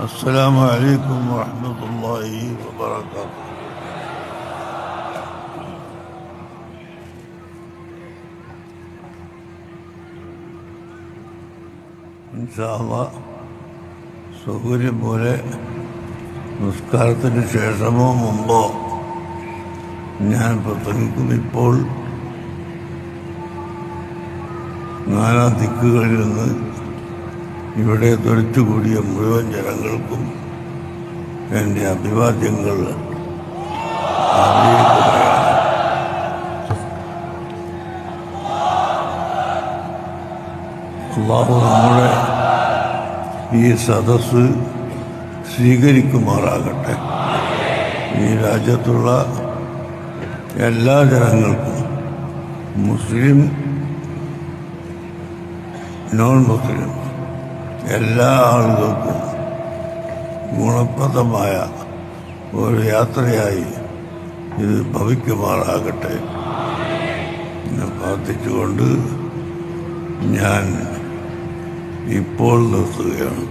السلام عليكم ورحمة الله وبركاته. ഇൻഷാഅല്ലാഹ് സൗകര്യം പോലെ നിസ്കാരത്തിന് ശേഷമോ മുമ്പോ ഞാൻ പ്രസംഗിക്കും. ഇപ്പോൾ നാനാ ദിക്കുകളിൽ നിന്ന് ഇവിടെ തൊഴിച്ചുകൂടിയ മുഴുവൻ ജനങ്ങൾക്കും എൻ്റെ അഭിവാദ്യങ്ങൾ അറിയിക്കുകയാണ്. അല്ലാഹു നമ്മുടെ ഈ സദസ്സ് സ്വീകരിക്കുമാറാകട്ടെ. ഈ രാജ്യത്തുള്ള എല്ലാ ജനങ്ങൾക്കും, മുസ്ലിം നോൺ മുസ്ലിം എല്ലാ ആളുകൾക്കും ഗുണപ്രദമായ ഒരു യാത്രയായി ഇത് ഭവിക്കുമാറാകട്ടെ എന്ന് പ്രാർത്ഥിച്ചുകൊണ്ട് ഞാൻ ഇപ്പോൾ നിർത്തുകയാണ്.